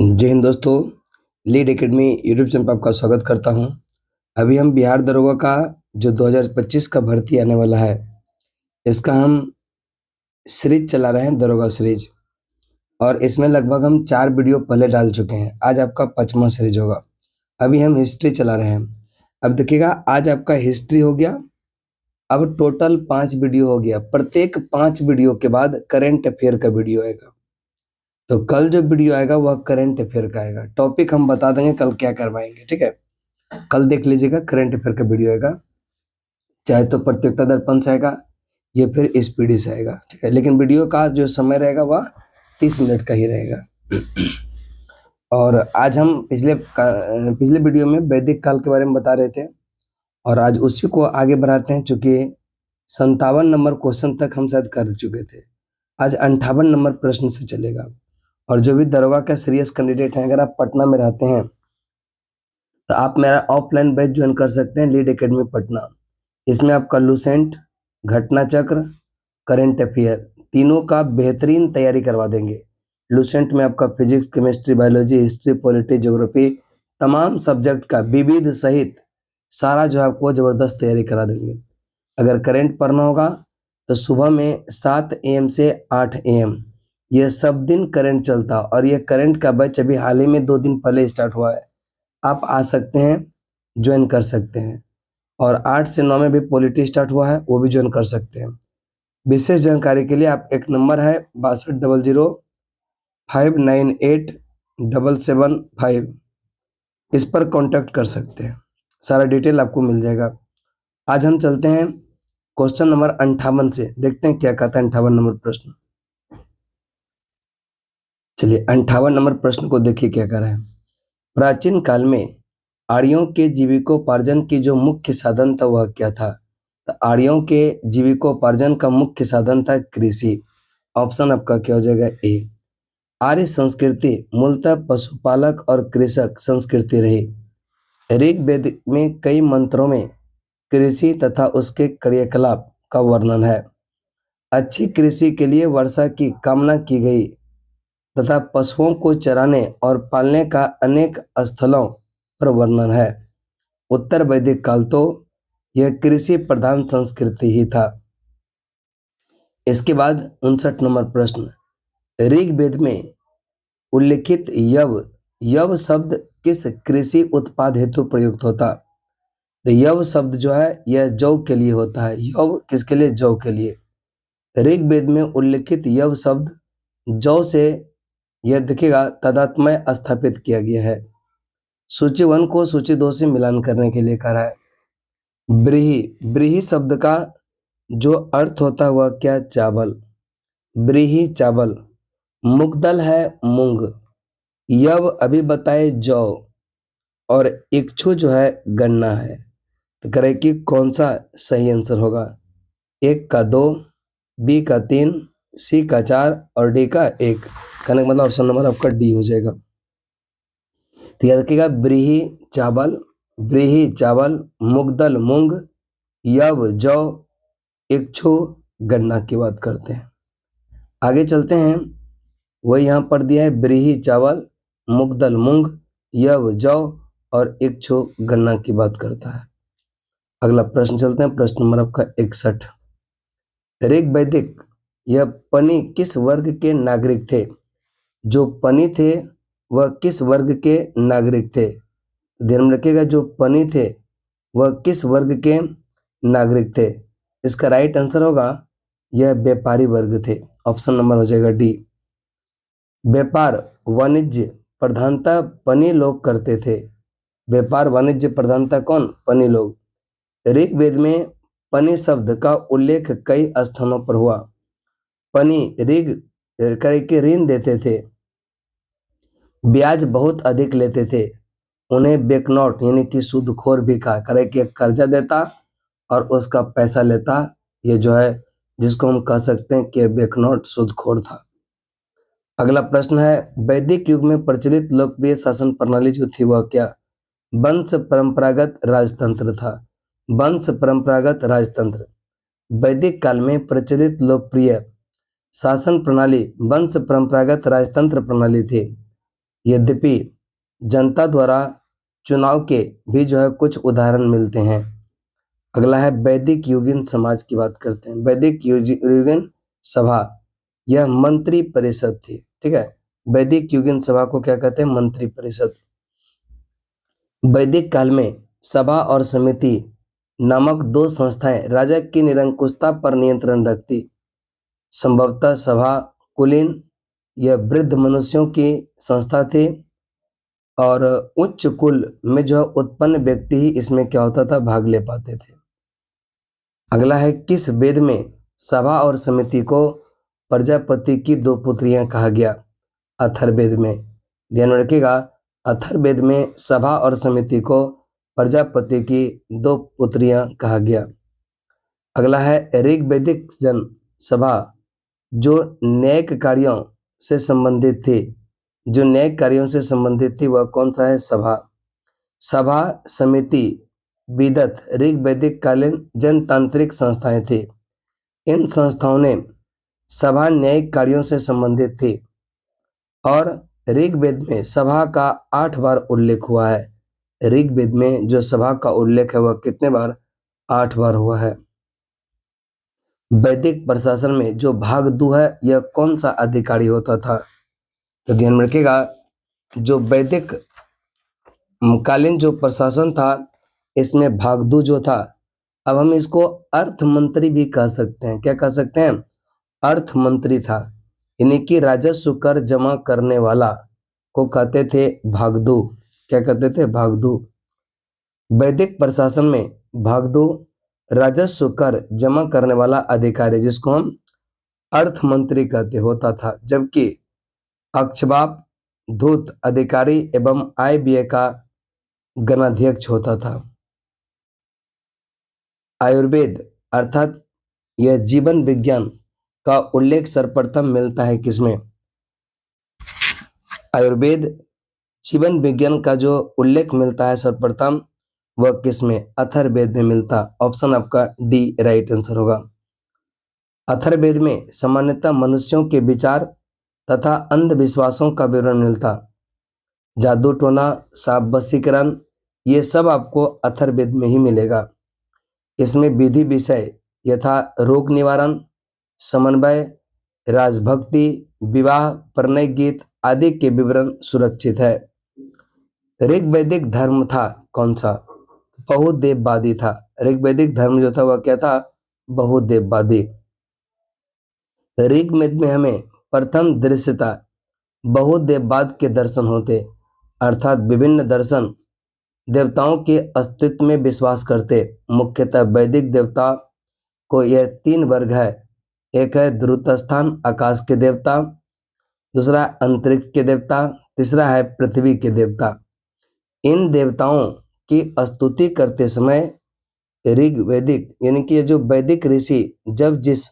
जय हिंद दोस्तों, lead academy YouTube channel पर आपका स्वागत करता हूं। अभी हम बिहार दरोगा का जो 2025 का भर्ती आने वाला है, इसका हम सीरीज चला रहे हैं, दरोगा सीरीज। और इसमें लगभग हम 4 वीडियो पहले डाल चुके हैं। आज आपका 5वां सीरीज होगा। अभी हम हिस्ट्री चला रहे हैं। अब देखिएगा, आज आपका हिस्ट्री हो गया। अब टोटल 5 वीडियो हो गया। प्रत्येक 5 वीडियो के बाद करेंट अफेयर का वीडियो आएगा। तो कल जो वीडियो आएगा वह करंट अफेयर का आएगा। टॉपिक हम बता देंगे कल क्या करवाएंगे, ठीक है। कल देख लीजिएगा, करंट अफेयर का वीडियो आएगा। चाहे तो प्रतियोगिता दर्पण से आएगा या फिर स्पीडी से आएगा, ठीक है। लेकिन वीडियो का जो समय रहेगा वह 30 मिनट का ही रहेगा। और आज हम पिछले वीडियो में वैदिक काल के बारे में बता रहे थे, और आज उसी को आगे बढ़ाते हैं। चूंकि 57 नंबर क्वेश्चन तक हम शायद कर चुके थे, आज 58 नंबर प्रश्न से चलेगा। और जो भी दरोगा का सीरियस कैंडिडेट हैं, अगर आप पटना में रहते हैं तो आप मेरा ऑफलाइन बैच ज्वाइन कर सकते हैं, लीड एकेडमी पटना। इसमें आपका लूसेंट, घटना चक्र, करंट अफेयर तीनों का बेहतरीन तैयारी करवा देंगे। लूसेंट में आपका physics, chemistry, biology, history, polity, geography, तमाम सब्जेक्ट का विविध सहित सारा जो है आपको जबरदस्त तैयारी करा देंगे। अगर करंट पढ़ना होगा तो सुबह में 7 AM से 8 AM ये सब दिन करंट चलता। और ये करंट का बैच अभी हाल ही में 2 दिन पहले स्टार्ट हुआ है। आप आ सकते हैं, ज्वाइन कर सकते हैं। और 8 से 9 में भी पॉलिटी स्टार्ट हुआ है, वो भी ज्वाइन कर सकते हैं। विशेष जानकारी के लिए आप एक नंबर है 6200598775, इस पर कांटेक्ट कर सकते हैं। सारा डिटेल आपको मिल जाएगा। आज हम चलते हैं क्वेश्चन नंबर 58 से, देखते हैं क्या कहता है 58 नंबर प्रश्न। चलिए 58 नंबर प्रश्न को देखिए क्या कह रहा है। प्राचीन काल में आर्यों के जीविकोपार्जन की जो मुख्य साधन था वह क्या था? तो आर्यों के जीविकोपार्जन का मुख्य साधन था कृषि। ऑप्शन आपका क्या हो जाएगा? ए। आर्य संस्कृति मूलतः पशुपालक और कृषक संस्कृति रही। ऋग्वेद में कई मंत्रों में कृषि तथा उसके क्रियाकलाप का वर्णन है। अच्छी कृषि के लिए वर्षा की कामना की गई तथा पशुओं को चराने और पालने का अनेक स्थलों पर वर्णन है। उत्तर वैदिक काल तो यह कृषि प्रधान संस्कृति ही था। इसके बाद 59 नंबर प्रश्न। ऋग्वेद में उल्लिखित यव शब्द किस कृषि उत्पाद हेतु प्रयुक्त होता? तो यव शब्द जो है यह जौ के लिए होता है। यव किसके लिए? जौ के लिए। ऋग्वेद में उल्लिखित यव शब्द जौ से यह देखिएगा तदात्मय स्थापित किया गया है। सूची 1 को सूची 2 से मिलान करने के लिए कह रहा है। ब्रीही शब्द का जो अर्थ होता है वह क्या? चावल। ब्रीही चावल। मुगदल है मूंग। यव अभी बताए जौ। और इक्षु जो है गन्ना है। तो करें कि कौन सा सही आंसर होगा? 1 का 2, बी का 3, सी का 4 और डी का 1। कहने का मतलब ऑप्शन नंबर आपका डी हो जाएगा। तो याद रखिएगा, ब्रीही चावल, मुगदल मूंग, यव जौ, इक्षु गन्ना की बात करते हैं। आगे चलते हैं। वही यहाँ पर दिया है ब्रीही चावल, मुगदल मूंग, यव जौ और इक्षु गन्ना की बात करता है। अगला प्रश्न चलते हैं, प्रश्न नंबर आपका 61। ऋग्वैदिक यह पनी किस वर्ग के नागरिक थे? जो पनी थे वह किस वर्ग के नागरिक थे? ध्यान में रखिएगा, जो पनी थे वह किस वर्ग के नागरिक थे? इसका राइट आंसर होगा यह व्यापारी वर्ग थे। ऑप्शन नंबर हो जाएगा डी। व्यापार वाणिज्य प्रधानता पनी लोग करते थे। व्यापार वाणिज्य प्रधानता कौन? पनी लोग। ऋग्वेद में पनी शब्द का उल्लेख कई स्थानों पर हुआ। पनी ऋग करके ऋण देते थे, ब्याज बहुत अधिक लेते थे, उन्हें बेकनॉट यानी कि सूदखोर भी कहा। करे कि कर्जा देता और उसका पैसा लेता, ये जो है जिसको हम कह सकते हैं कि बेकनॉट सूदखोर था। अगला प्रश्न है, वैदिक युग में प्रचलित लोकप्रिय शासन प्रणाली जो थी वह क्या? वंश परंपरागत राजतंत्र था। वंश परंपरागत राजतंत्र। वैदिक काल में प्रचलित लोकप्रिय शासन प्रणाली वंश परंपरागत राजतंत्र प्रणाली थी। यद्यपि जनता द्वारा चुनाव के भी जो है कुछ उदाहरण मिलते हैं। अगला है वैदिक युगीन समाज की बात करते हैं। वैदिक युगीन सभा यह मंत्री परिषद थी। ठीक है, वैदिक युगीन सभा को क्या कहते हैं? मंत्री परिषद। वैदिक काल में सभा और समिति नामक दो संस्थाएं राजा की निरंकुशता पर नियंत्रण रखती। संभवतः सभा कुलीन यह वृद्ध मनुष्यों की संस्था थी और उच्च कुल में जो उत्पन्न व्यक्ति ही इसमें क्या होता था? भाग ले पाते थे। अगला है किस वेद में सभा और समिति को प्रजापति की दो पुत्रियां कहा गया? अथर्ववेद में। ध्यान रखिएगा, अथर्ववेद में सभा और समिति को प्रजापति की दो पुत्रियां कहा गया। अगला है ऋग्वैदिक जन सभा जो न्यायिक कार्यों से संबंधित थी। जो न्यायिक कार्यों से संबंधित थी वह कौन सा है? सभा। सभा, समिति, विदत ऋग्वैदिक कालीन जनतांत्रिक संस्थाएं थी। इन संस्थाओं ने सभा न्यायिक कार्यों से संबंधित थी और ऋग्वेद में सभा का 8 बार उल्लेख हुआ है। ऋग्वेद में जो सभा का उल्लेख है वह कितने बार? 8 बार हुआ है। वैदिक प्रशासन में जो भागदू है यह कौन सा अधिकारी होता था? तो ध्यान में रखिएगा, जो वैदिक कालीन जो प्रशासन था इसमें भागदू जो था, अब हम इसको अर्थ मंत्री भी कह सकते हैं। क्या कह सकते हैं? अर्थ मंत्री था, यानी कि राजस्व कर जमा करने वाला को कहते थे भागदू। क्या कहते थे? भागदू। वैदिक प्रशासन में भागदू राजस्व कर जमा करने वाला अधिकारी जिसको हम अर्थ मंत्री कहते होता था, जबकि अक्षबाप धूत अधिकारी एवं आय व्यय का गणाध्यक्ष होता था। आयुर्वेद अर्थात यह जीवन विज्ञान का उल्लेख सर्वप्रथम मिलता है किसमें? आयुर्वेद जीवन विज्ञान का जो उल्लेख मिलता है सर्वप्रथम वह किसमें? अथर्ववेद में मिलता। ऑप्शन आपका डी राइट आंसर होगा। अथर्ववेद में सामान्यतः मनुष्यों के विचार तथा अंधविश्वासों का विवरण मिलता। जादू टोना, सांप वशीकरण, ये सब आपको अथर्ववेद में ही मिलेगा। इसमें विधि विषय यथा रोग निवारण, समन्वय, राजभक्ति, विवाह, प्रणय गीत आदि के विवरण सुरक्षित है। ऋग्वैदिक धर्म था कौन सा? बहुदेववादी था। ऋग्वैदिक धर्म जो था वह क्या था? बहुदेववादी। ऋग्वेद में हमें प्रथम दृश्यता बहुदेववाद के दर्शन होते, अर्थात विभिन्न दर्शन देवताओं के अस्तित्व में विश्वास करते। मुख्यतः वैदिक देवता को यह 3 वर्ग है। एक है ध्रुतस्थान आकाश के देवता, दूसरा अंतरिक्ष के देवता, तीसरा है पृथ्वी के देवता। इन देवताओं की स्तुति करते समय ऋग्वैदिक यानी कि जो वैदिक ऋषि जब जिस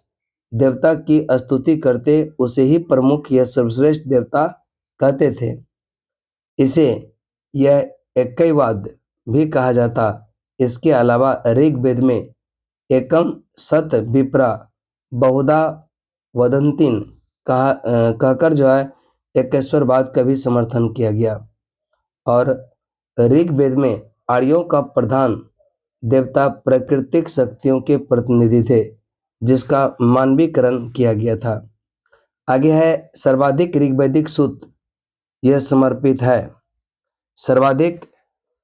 देवता की स्तुति करते उसे ही प्रमुख या सर्वश्रेष्ठ देवता कहते थे। इसे यह एकैवाद भी कहा जाता। इसके अलावा ऋग्वेद में एकम सत विप्रा बहुधा वदंतिन कहकर जो है एकेश्वरवाद का भी समर्थन किया गया। और ऋग्वेद में आर्यों का प्रधान देवता प्राकृतिक शक्तियों के प्रतिनिधि थे जिसका मानवीकरण किया गया था। आगे है सर्वाधिक ऋग्वैदिक सूक्त यह समर्पित है। सर्वाधिक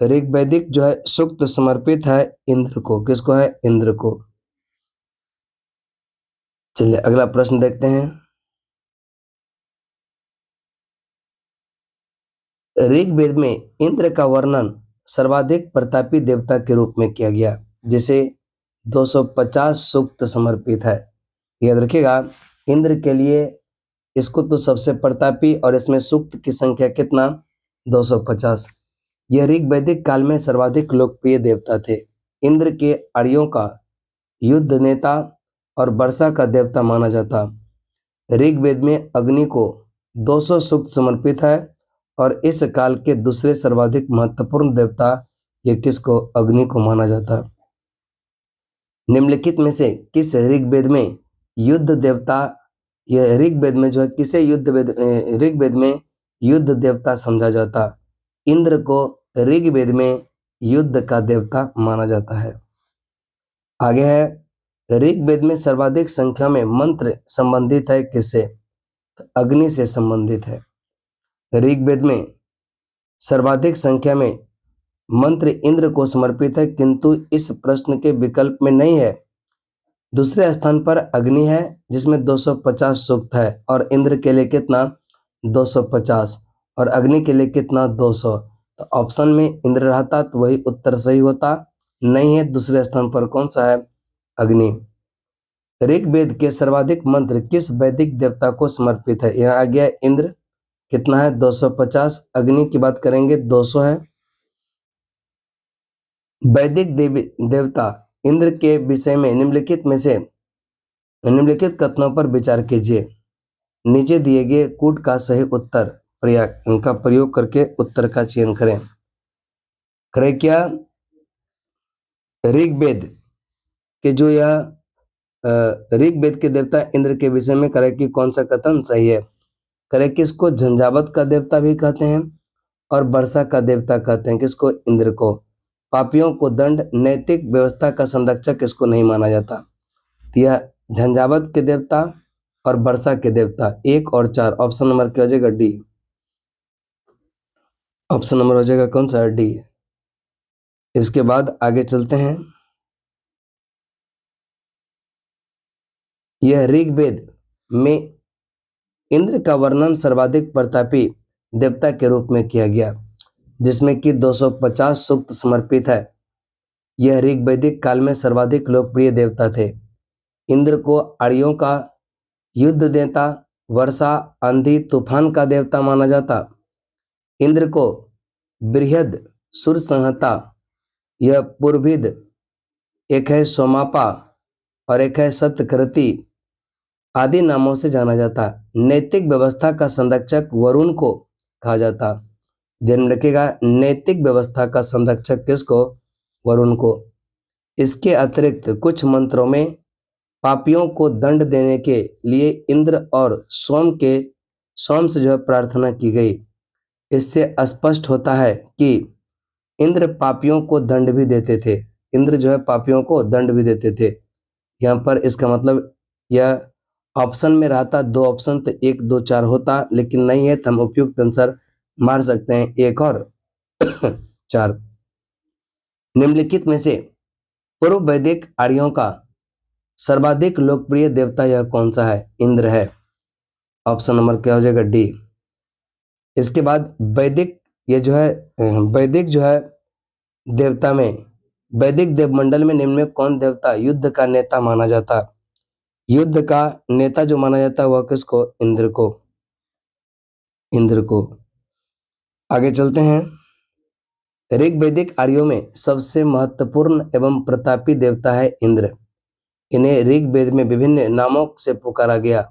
ऋग्वैदिक जो है सूक्त समर्पित है इंद्र को। किसको है? इंद्र को। चलिए अगला प्रश्न देखते हैं। ऋग्वेद में इंद्र का वर्णन सर्वाधिक प्रतापी देवता के रूप में किया गया जिसे 250 सूक्त समर्पित है। याद रखिएगा, इंद्र के लिए इसको तो सबसे प्रतापी और इसमें सूक्त की संख्या कितना? 250। यह ऋग्वैदिक काल में सर्वाधिक लोकप्रिय देवता थे। इंद्र के आर्यों का युद्ध नेता और वर्षा का देवता माना जाता। ऋग्वेद में अग्नि को 200 सूक्त समर्पित है और इस काल के दूसरे सर्वाधिक महत्वपूर्ण देवता ये किसको? अग्नि को माना जाता। निम्नलिखित में से किस ऋग्वेद में युद्ध देवता, यह ऋग्वेद में जो है किसे ऋग्वेद में युद्ध देवता समझा जाता। इंद्र को ऋग्वेद में युद्ध का देवता माना जाता है। आगे है, ऋग्वेद में सर्वाधिक संख्या में मंत्र संबंधित है किससे? अग्नि से संबंधित है। ऋग्वेद में सर्वाधिक संख्या में मंत्र इंद्र को समर्पित है, किंतु इस प्रश्न के विकल्प में नहीं है। दूसरे स्थान पर अग्नि है जिसमें 250 सूक्त है, और इंद्र के लिए कितना? 250, और अग्नि के लिए कितना? 200। तो ऑप्शन में इंद्र रहता तो वही उत्तर सही होता, नहीं है। दूसरे स्थान पर कौन सा है? अग्नि। ऋग्वेद के सर्वाधिक मंत्र किस वैदिक देवता को समर्पित है? यहाँ आ गया इंद्र, कितना है? 250। अग्नि की बात करेंगे, 200 है। वैदिक देवता इंद्र के विषय में निम्नलिखित कथनों पर विचार कीजिए। नीचे दिए गए कूट का सही उत्तर उनका प्रयोग करके उत्तर का चयन करें। करें क्या? ऋग्वेद के जो यह ऋग्वेद के देवता इंद्र के विषय में करें कि कौन सा कथन सही है? करें कि इसको झंझावत का देवता भी कहते हैं और वर्षा का देवता कहते हैं। किसको? इंद्र को। पापियों को दंड, नैतिक व्यवस्था का संरक्षक किसको नहीं माना जाता? तो यह झंझावत के देवता और वर्षा के देवता। 1 और 4 ऑप्शन नंबर क्या हो जाएगा? डी। ऑप्शन नंबर हो जाएगा कौन सा? डी। इसके बाद आगे चलते हैं। यह ऋग्वेद में इंद्र का वर्णन सर्वाधिक प्रतापी देवता के रूप में किया गया, जिसमें कि 250 सूक्त समर्पित है। यह ऋग्वैदिक काल में सर्वाधिक लोकप्रिय देवता थे। इंद्र को आर्यों का युद्ध देवता, वर्षा, आंधी, तूफान का देवता माना जाता। इंद्र को बृहद सुर संहिता, यह पूर्भिद, एक है सोमापा और एक है सत्यकृति आदि नामों से जाना जाता। नैतिक व्यवस्था का संरक्षक वरुण को कहा जाता। ध्यान रखिएगा, नैतिक व्यवस्था का संरक्षक किसको? वरुण को। इसके अतिरिक्त कुछ मंत्रों में पापियों को दंड देने के लिए इंद्र और सोम से जो है प्रार्थना की गई। इससे स्पष्ट होता है कि इंद्र पापियों को दंड भी देते थे। इंद्र जो है पापियों को दंड भी देते थे। यहाँ पर इसका मतलब यह ऑप्शन में रहता 2 ऑप्शन तो 1 2 4 होता, लेकिन नहीं है तो हम उपयुक्त आंसर मार सकते हैं 1 और 4। निम्नलिखित में से पूर्व वैदिक आर्यों का सर्वाधिक लोकप्रिय देवता यह कौन सा है? इंद्र है। ऑप्शन नंबर क्या हो जाएगा? डी। इसके बाद वैदिक, ये जो है वैदिक जो है देवता में, वैदिक देवमंडल में निम्न में कौन देवता युद्ध का नेता माना जाता? युद्ध का नेता जो माना जाता है वह किसको? इंद्र को। इंद्र को। आगे चलते हैं। ऋग्वैदिक आर्यों में सबसे महत्वपूर्ण एवं प्रतापी देवता है इंद्र। इन्हें ऋग्वेद में विभिन्न नामों से पुकारा गया।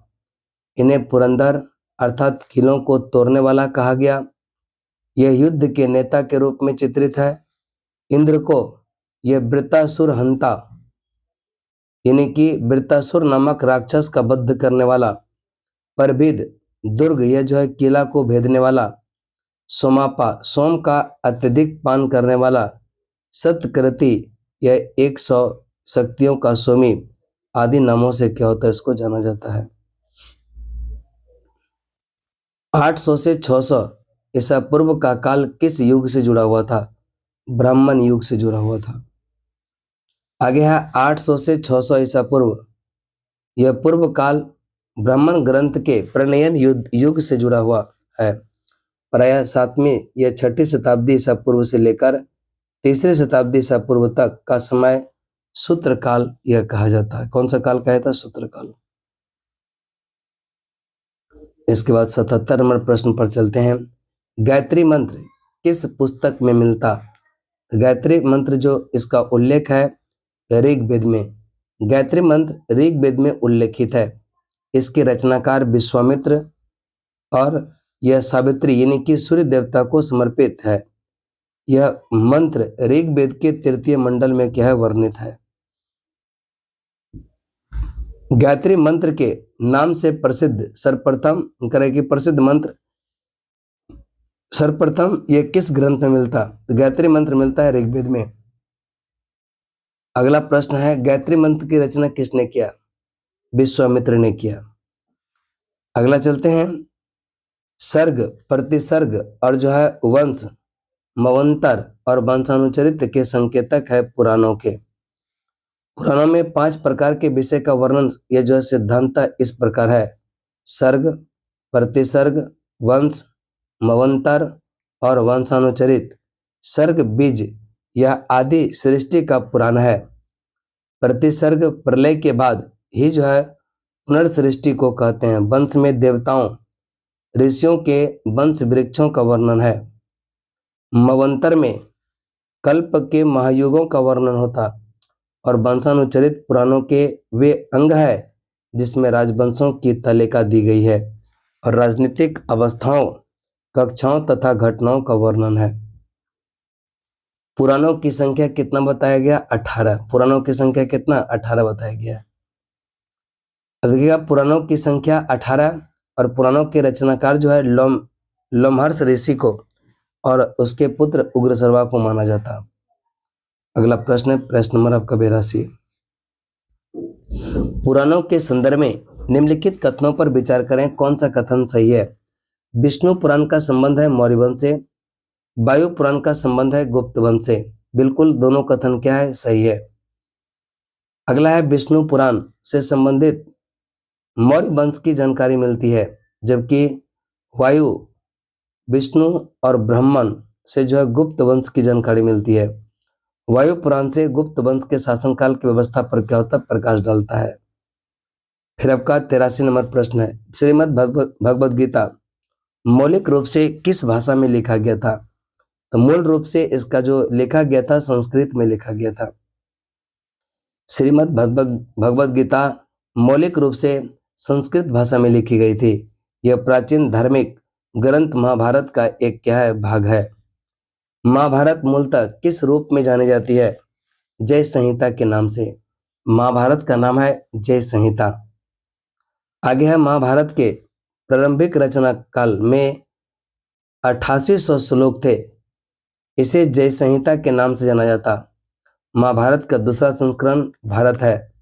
इन्हें पुरंदर अर्थात किलों को तोड़ने वाला कहा गया। यह युद्ध के नेता के रूप में चित्रित है। इंद्र को यह वृत्तासुर हंता, यानी कि वृत्तासुर नामक राक्षस का वध करने वाला, परभिद दुर्ग, यह जो है किला को भेदने वाला, सोमापा सोम का अत्यधिक पान करने वाला, सत्यकृति यह 100 शक्तियों का स्वामी आदि नामों से क्या होता है? इसको जाना जाता है। 800 से 600 ईसा पूर्व का काल किस युग से जुड़ा हुआ था? ब्राह्मण युग से जुड़ा हुआ था। आगे है 800 से 600 ईसा पूर्व, यह पूर्व काल ब्राह्मण ग्रंथ के प्रणयन युग से जुड़ा हुआ है। प्रायः 7वीं या 6ठी शताब्दी ईसा पूर्व से लेकर 3री शताब्दी ईसा पूर्व तक का समय सूत्र काल यह कहा जाता है। कौन सा काल कहा जाता है? सूत्र काल। इसके बाद 77 नंबर प्रश्न पर चलते हैं। गायत्री मंत्र किस पुस्तक में मिलता? गायत्री मंत्र जो इसका उल्लेख है ऋग्वेद में। गायत्री मंत्र ऋग्वेद में उल्लेखित है। इसके रचनाकार विश्वामित्र और यह सावित्री यानी कि सूर्य देवता को समर्पित है। यह मंत्र ऋग्वेद के 3य मंडल में क्या है? वर्णित है। गायत्री मंत्र के नाम से प्रसिद्ध सर्वप्रथम करें कि प्रसिद्ध मंत्र सर्वप्रथम ये किस ग्रंथ में मिलता? तो गायत्री मंत्र मिलता है ऋग्वेद में। अगला प्रश्न है, गायत्री मंत्र की रचना किसने किया? विश्वामित्र ने किया। अगला चलते हैं, सर्ग, प्रतिसर्ग और जो है वंश, मवंतर और वंशानुचरित के संकेतक है पुराणों के। पुराणों में 5 प्रकार के विषय का वर्णन, यह जो है सिद्धांत इस प्रकार है: सर्ग, प्रतिसर्ग, वंश, मवंतर और वंशानुचरित। सर्ग बीज यह आदि सृष्टि का पुराण है। प्रतिसर्ग प्रलय के बाद ही जो है पुनर्सृष्टि को कहते हैं। वंश में देवताओं, ऋषियों के वंश वृक्षों का वर्णन है। मवंतर में कल्प के महायुगों का वर्णन होता। और वंशानुचरित पुराणों के वे अंग है जिसमें राजवंशों की तालिका दी गई है और राजनीतिक अवस्थाओं, कक्षाओं तथा घटनाओं का वर्णन है। पुराणों की संख्या कितना बताया गया? 18। पुराणों की संख्या कितना? 18 बताया गया। अब देखिएगा, पुराणों की संख्या 18 और पुराणों के रचनाकार जो है लोमहर्ष ऋषि को और उसके पुत्र उग्रसर्वा को माना जाता। अगला प्रश्न है, प्रश्न नंबर आपका 82। पुराणों के संदर्भ में निम्नलिखित कथनों पर विचार करें, कौन सा कथन सही है? विष्णु पुराण का संबंध है मौर्य वंश से, वायु पुराण का संबंध है गुप्त वंश से। बिल्कुल दोनों कथन क्या है? सही है। अगला है, विष्णु पुराण से संबंधित मौर्य वंश की जानकारी मिलती है, जबकि वायु, विष्णु और ब्राह्मण से जो है गुप्त वंश की जानकारी मिलती है। वायु पुराण से गुप्त वंश के शासनकाल की व्यवस्था पर क्या होता है? प्रकाश डालता है। फिर आपका 83 नंबर प्रश्न है, श्रीमद् भगवद गीता मौलिक रूप से किस भाषा में लिखा गया था? तो मूल रूप से इसका जो लिखा गया था संस्कृत में लिखा गया था। श्रीमद् भगवद गीता मौलिक रूप से संस्कृत भाषा में लिखी गई थी। यह प्राचीन धार्मिक ग्रंथ महाभारत का एक क्या है? भाग है। महाभारत मूलतः किस रूप में जानी जाती है? जय संहिता के नाम से। महाभारत का नाम है जय संहिता। आगे है, महाभारत के प्रारंभिक रचना काल में 8800 श्लोक थे। इसे जय संहिता के नाम से जाना जाता। महाभारत का दूसरा संस्करण भारत है,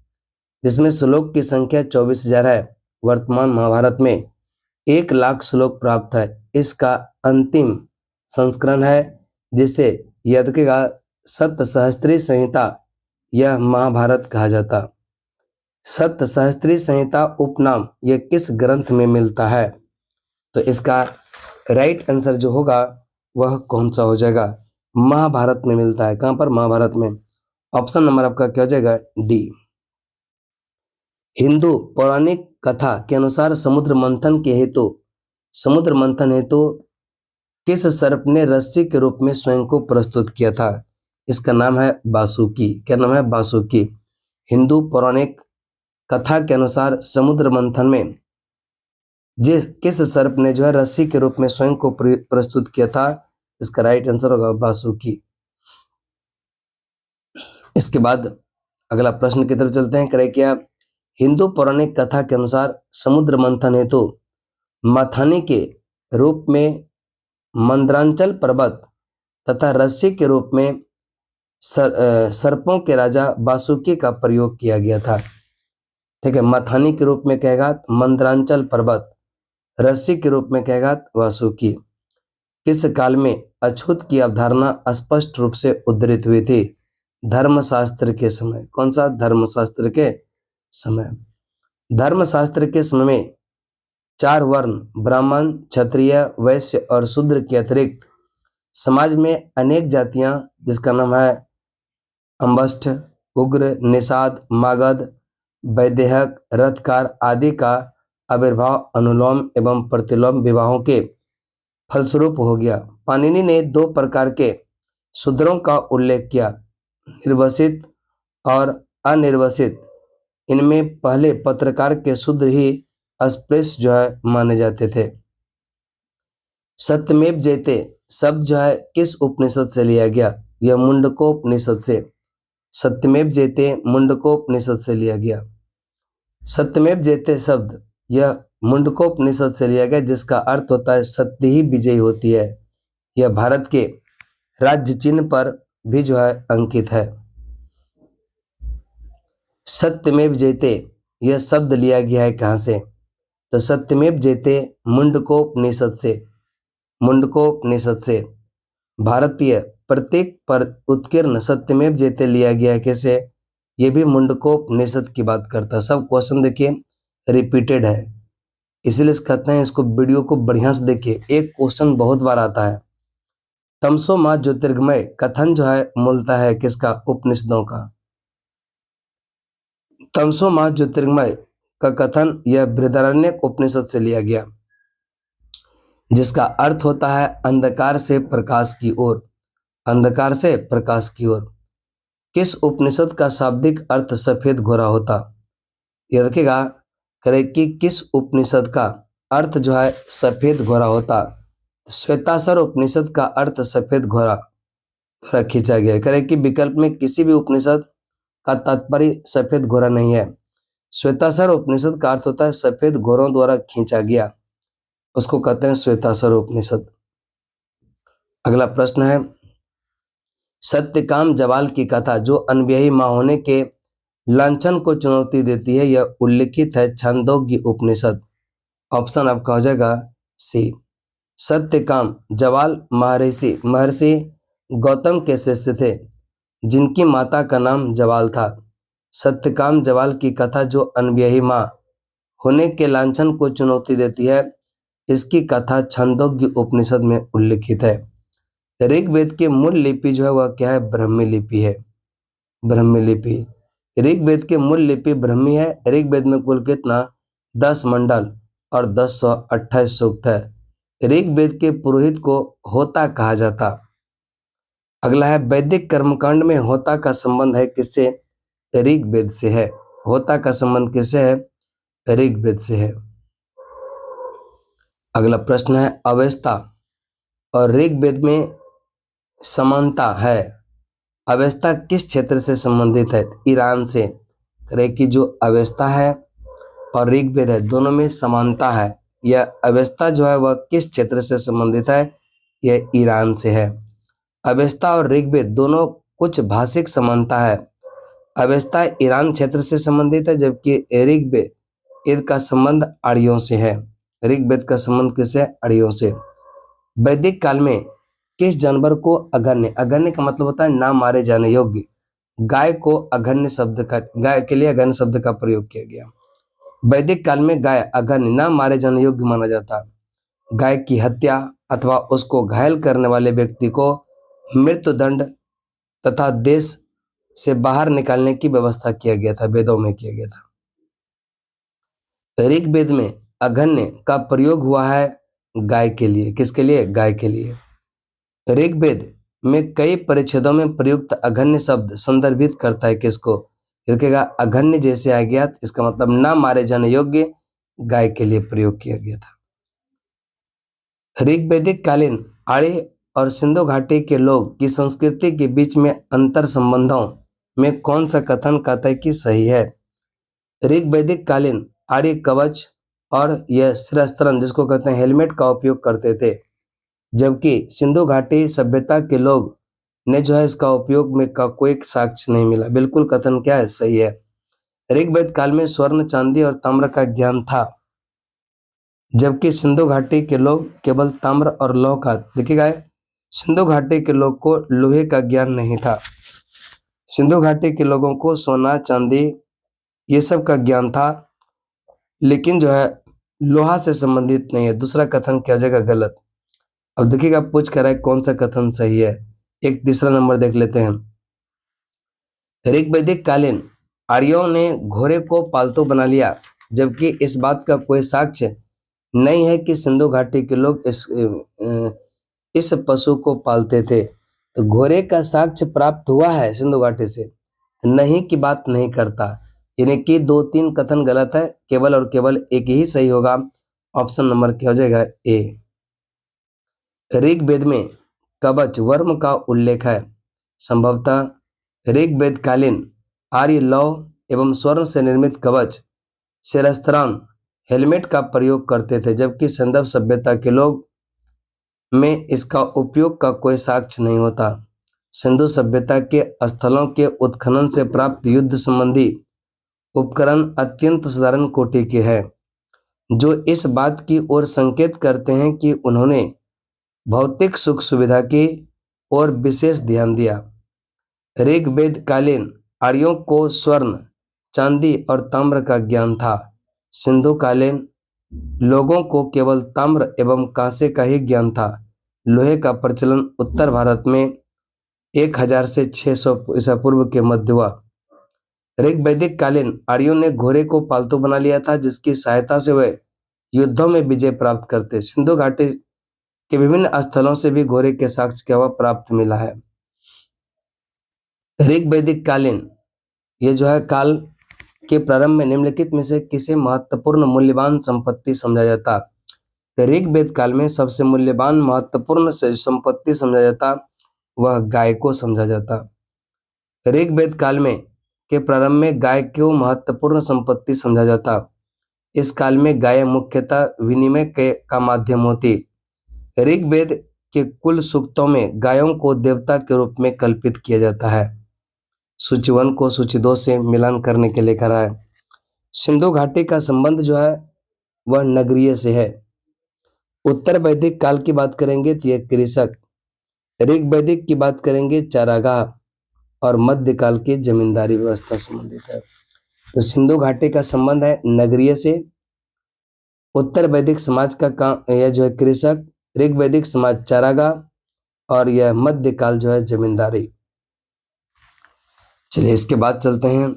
जिसमें श्लोक की संख्या 24,000 है। वर्तमान महाभारत में 1,00,000 श्लोक प्राप्त है। इसका अंतिम संस्करण है, जिसे यद्यका सप्तसहस्त्री संहिता यह महाभारत कहा जाता। सप्तसहस्त्री संहिता उपनाम यह किस ग्रंथ में मिलता है? तो इसका राइट आंसर जो होगा वह कौन सा हो जाएगा? महाभारत में मिलता है। कहां पर? महाभारत में। ऑप्शन नंबर आपका क्या हो जाएगा? डी। हिंदू पौराणिक कथा के अनुसार समुद्र मंथन हेतु किस सर्प ने रस्सी के रूप में स्वयं को प्रस्तुत किया था? इसका नाम है वासुकी। क्या नाम है? वासुकी। हिंदू पौराणिक कथा के अनुसार समुद्र मंथन में किस सर्प ने जो है रस्सी के रूप में स्वयं को प्रस्तुत किया था? इसका राइट आंसर होगा वासुकी। इसके बाद अगला प्रश्न की तरफ चलते हैं। करें क्या? हिंदू पौराणिक कथा के अनुसार समुद्र मंथन हेतु मथानी के रूप में मंद्रांचल पर्वत तथा रस्सी के रूप में सर्पों के राजा वासुकी का प्रयोग किया गया था। ठीक है, मथानी के रूप में कहेगा मंद्रांचल पर्वत, रस्सी के रूप में कहेगा वासुकी। किस काल में अछूत की अवधारणा स्पष्ट रूप से उद्धृत हुई थी? धर्मशास्त्र के समय। कौन सा? धर्मशास्त्र के समय। धर्मशास्त्र के समय में 4 वर्ण ब्राह्मण, क्षत्रिय, वैश्य और शूद्र के अतिरिक्त समाज में अनेक जातियां, जिसका नाम है अंबष्ठ, उग्र, निषाद, मागध, वैदेहक, रथकार आदि का आविर्भाव अनुलोम एवं प्रतिलोम विवाहों के फलस्वरूप हो गया। पाणिनि ने 2 प्रकार के शूद्रों का उल्लेख किया, निर्वसित और अनिर्वसित। इनमें पहले पत्रकार के शूद्र ही अस्पृश्य जो है माने जाते थे। सत्यमेव जयते शब्द जो है किस उपनिषद से लिया गया? यह मुंडकोपनिषद से। सत्यमेव जयते मुंडकोपनिषद से लिया गया। सत्यमेव जयते शब्द यह मुंडकोपनिषद से लिया गया, जिसका अर्थ होता है सत्य ही विजयी होती है। यह भारत के राज्य चिन्ह पर भी जो है अंकित है। सत्यमेव जयते यह शब्द लिया गया है कहाँ से? तो सत्यमेव जयते मुंडकोपनिषद से। मुंडकोपनिषद से भारतीय प्रत्येक पर उत्कीर्ण सत्यमेव जयते लिया गया है। कैसे? ये भी मुंडकोपनिषद की बात करता है। सब क्वेश्चन देखिए रिपीटेड है, इसीलिए कहते हैं इसको वीडियो को बढ़िया से देखिए। एक क्वेश्चन बहुत बार आता है। तमसो माह ज्योतिर्गमय कथन जो है मूलतः है किसका? उपनिषदों का। तमसो माह ज्योतिर्गमय का कथन यह बृहदारण्यक उपनिषद से लिया गया, जिसका अर्थ होता है अंधकार से प्रकाश की ओर। अंधकार से प्रकाश की ओर। किस उपनिषद का शाब्दिक अर्थ सफेद घोड़ा होता? ये देखिएगा करे कि किस उपनिषद का अर्थ जो है सफेद घोड़ा होता? श्वेताश्वर उपनिषद का अर्थ सफेद घोड़ा द्वारा खींचा गया है। करे कि विकल्प में किसी भी उपनिषद का तात्पर्य सफेद घोड़ा नहीं है। श्वेताश्वर उपनिषद का अर्थ होता है सफेद घोड़ों द्वारा खींचा गया, उसको कहते हैं श्वेताश्वर उपनिषद। अगला प्रश्न है, सत्यकाम जवाल की कथा जो अनव्ययी मां होने के लांछन को चुनौती देती है, यह उल्लिखित है छांदोग्य उपनिषद। ऑप्शन आपका हो जाएगा सी। सत्यकाम जवाल महर्षि गौतम के शिष्य थे, जिनकी माता का नाम जवाल था। सत्यकाम जवाल की कथा जो अनव्ययी मां होने के लांछन को चुनौती देती है, इसकी कथा छांदोग्य उपनिषद में उल्लिखित है। ऋग्वेद की मूल लिपि जो है वह क्या है? ब्राह्मी लिपि है। ब्राह्मी लिपि। ऋग्वेद की मूल लिपि ब्राह्मी है। ऋग्वेद में कुल कितना? 10 मंडल और 1028 सूक्त है। ऋग्वेद के पुरोहित को होता कहा जाता। अगला है, वैदिक कर्मकांड में होता का संबंध है किससे? ऋग्वेद से है। होता का संबंध किससे है? ऋग्वेद से है। अगला प्रश्न है, अवेस्ता और ऋग्वेद में समानता है। अवेस्ता किस क्षेत्र से संबंधित है? ईरान से। करे कि जो अवेस्ता है और ऋग्वेद है दोनों में समानता है। यह अवेस्ता जो है वह किस क्षेत्र से संबंधित है? यह ईरान से है। अवेस्ता और ऋग्वेद दोनों कुछ भाषिक समानता है। अवेस्ता ईरान क्षेत्र से संबंधित है, जबकि ऋग्वेद का संबंध आर्यों से है। ऋग्वेद का संबंध किससे? आर्यों से। वैदिक काल में किस जानवर को अगण्य, अगण्य का मतलब होता है ना मारे जाने योग्य, गाय को अगण्य शब्द का, गाय के लिए अगण्य शब्द का प्रयोग किया गया। वैदिक काल में गाय अगण्य ना मारे जाने योग्य माना जाता। गाय की हत्या अथवा उसको घायल करने वाले व्यक्ति को मृत्युदंड तथा देश से बाहर निकालने की व्यवस्था किया गया था, वेदों में किया गया था। ऋग्वेद में अगण्य का प्रयोग हुआ है गाय के लिए। किसके लिए? गाय के लिए। ऋग्वेद में कई परिच्छेदों में प्रयुक्त अगण्य शब्द संदर्भित करता है किसको? देखिएगा अगण्य जैसे आ गया तो इसका मतलब ना मारे जाने योग्य, गाय के लिए प्रयोग किया गया था। ऋग्वैदिक कालीन आर्य और सिंधु घाटी के लोग की संस्कृति के बीच में अंतर संबंधों में कौन सा कथन कहता है कि सही है? ऋग्वैदिक कालीन आर्य कवच और यह शिरस्त्राण जिसको कहते हैं हेलमेट का उपयोग करते थे, जबकि सिंधु घाटी सभ्यता के लोग ने जो है इसका उपयोग में का कोई साक्ष्य नहीं मिला। बिल्कुल कथन क्या है? सही है। ऋग्वेद काल में स्वर्ण, चांदी और ताम्र का ज्ञान था, जबकि सिंधु घाटी के लोग केवल ताम्र और लौह का। देखिएगा सिंधु घाटी के लोग को लोहे का ज्ञान नहीं था। सिंधु घाटी के लोगों को सोना, चांदी ये सब का ज्ञान था, लेकिन जो है लोहा से संबंधित नहीं है। दूसरा कथन क्या जगह गलत। अब देखिएगा पूछ कर रहा है कौन सा कथन सही है। एक तीसरा नंबर देख लेते हैं। ऋग्वैदिक कालीन आर्यों ने घोड़े को पालतू बना लिया, जबकि इस बात का कोई साक्ष्य नहीं है कि सिंधु घाटी के लोग इस पशु को पालते थे। तो घोड़े का साक्ष्य प्राप्त हुआ है सिंधु घाटी से, नहीं की बात नहीं करता। यानी कि 2-3 कथन गलत है, केवल और केवल एक ही सही होगा। ऑप्शन नंबर क्या हो जाएगा? ए। ऋग्वेद में कवच वर्म का उल्लेख है। संभवतः ऋग्वेद कालीन आर्य लौह एवं स्वर्ण से निर्मित कवच, शिरस्त्राण, हेलमेट का प्रयोग करते थे, जबकि सिंधु सभ्यता के लोग में इसका उपयोग का कोई साक्ष्य नहीं होता। सिंधु सभ्यता के स्थलों के उत्खनन से प्राप्त युद्ध संबंधी उपकरण अत्यंत साधारण कोटि के हैं, जो इस बात की ओर संकेत करते हैं कि उन्होंने भौतिक सुख सुविधा की ओर विशेष ध्यान दिया। ऋग्वेद कालीन आर्यों को स्वर्ण, चांदी और ताम्र का ज्ञान था। सिंधु कालीन लोगों को केवल ताम्र एवं कांसे का ही ज्ञान था। लोहे का प्रचलन उत्तर भारत में 1000 से 600 ईसा पूर्व के मध्य हुआ। ऋग्वैदिक कालीन आर्यों ने घोड़े को पालतू बना लिया था, जिसकी सहायता से वे युद्धों में विजय प्राप्त करते। सिंधु घाटी के विभिन्न स्थलों से भी घोड़े के साक्ष्य का हुआ प्राप्त मिला है। ऋग्वैदिक कालीन ये जो है काल के प्रारंभ में निम्नलिखित में से किसे महत्वपूर्ण मूल्यवान संपत्ति समझा जाता? तो ऋग्वेद काल में सबसे मूल्यवान महत्वपूर्ण संपत्ति समझा जाता वह गाय को समझा जाता। ऋग्वेद काल में के प्रारंभ में गाय को महत्वपूर्ण संपत्ति समझा जाता। इस काल में गाय मुख्यतः विनिमय का माध्यम होती। ऋग्वेद के कुल सूक्तों में गायों को देवता के रूप में कल्पित किया जाता है। सूची 1 को सूची 2 से मिलान करने के लिए करा है। सिंधु घाटी का संबंध जो है वह नगरीय से है। उत्तर वैदिक काल की बात करेंगे तो यह कृषक, ऋग्वैदिक की बात करेंगे चारागाह, और मध्यकाल की जमींदारी व्यवस्था संबंधित है। तो सिंधु घाटी का संबंध है नगरीय से। उत्तर वैदिक समाज का काम यह जो है कृषक, ऋग्वैदिक समाज चारागाह, और यह मध्यकाल जो है जमींदारी। चलिए इसके बाद चलते हैं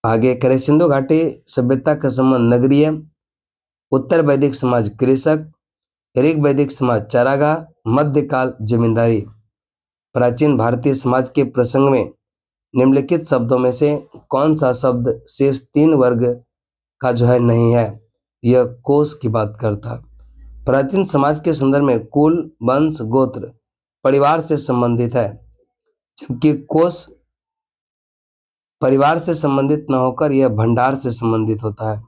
आगे। करें सिंधु घाटी सभ्यता का संबंध नगरीय, उत्तर वैदिक समाज कृषक, ऋग्वैदिक समाज चारागाह, मध्यकाल जमींदारी। प्राचीन भारतीय समाज के प्रसंग में निम्नलिखित शब्दों में से कौन सा शब्द शेष 3 वर्ग का जो है नहीं है? यह कोश की बात करता। प्राचीन समाज के संदर्भ में कुल, वंश, गोत्र, परिवार से संबंधित है, जबकि कोश परिवार से संबंधित न होकर यह भंडार से संबंधित होता है।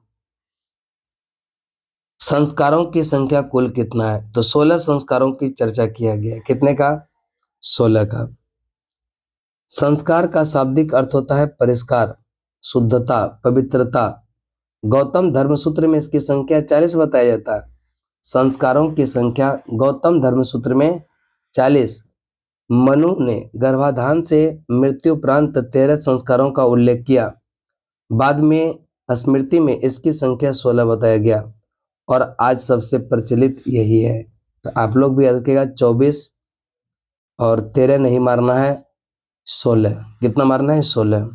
संस्कारों की संख्या कुल कितना है? तो 16 संस्कारों की चर्चा किया गया है। कितने का? 16 का। संस्कार का शाब्दिक अर्थ होता है परिष्कार, शुद्धता, पवित्रता। गौतम धर्मसूत्र में इसकी संख्या 40 बताया जाता है। संस्कारों की संख्या गौतम धर्मसूत्र में 40। मनु ने गर्भाधान से मृत्यु उपरांत 13 संस्कारों का उल्लेख किया। बाद में स्मृति में इसकी संख्या 16 बताया गया, और आज सबसे प्रचलित यही है। तो आप लोग भी याद रखिएगा, 24 और 13 नहीं मारना है, 16। कितना मारना है? 16।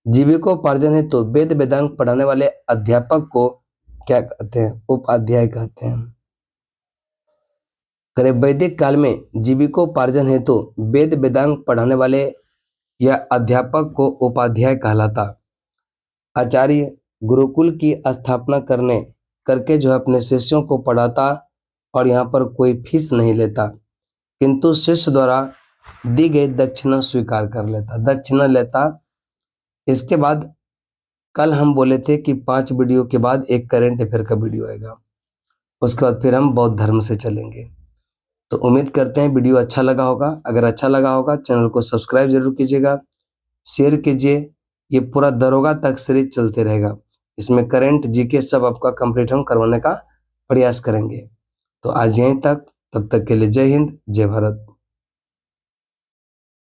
जीविकोपार्जन हेतु वेद वेदांग पढ़ाने वाले अध्यापक को क्या कहते हैं? उपाध्याय कहते हैं। करे वैदिक काल में जीविकोपार्जन हेतु वेद वेदांग पढ़ाने वाले यह अध्यापक को उपाध्याय कहलाता। आचार्य गुरुकुल की स्थापना करके जो है अपने शिष्यों को पढ़ाता, और यहाँ पर कोई फीस नहीं लेता, किंतु शिष्य द्वारा दी गई दक्षिणा स्वीकार कर लेता, दक्षिणा लेता। इसके बाद कल हम बोले थे कि 5 वीडियो के बाद एक करंट अफेयर का वीडियो आएगा, उसके बाद फिर हम बौद्ध धर्म से चलेंगे। तो उम्मीद करते हैं वीडियो अच्छा लगा होगा। अगर अच्छा लगा होगा चैनल को सब्सक्राइब जरूर कीजिएगा, शेयर कीजिए। ये पूरा दरोगा तक सीरीज चलते रहेगा। इसमें करंट, जीके सब आपका कंप्लीट हम करवाने का प्रयास करेंगे। तो आज यहीं तक, तब तक के लिए जय हिंद, जय भारत।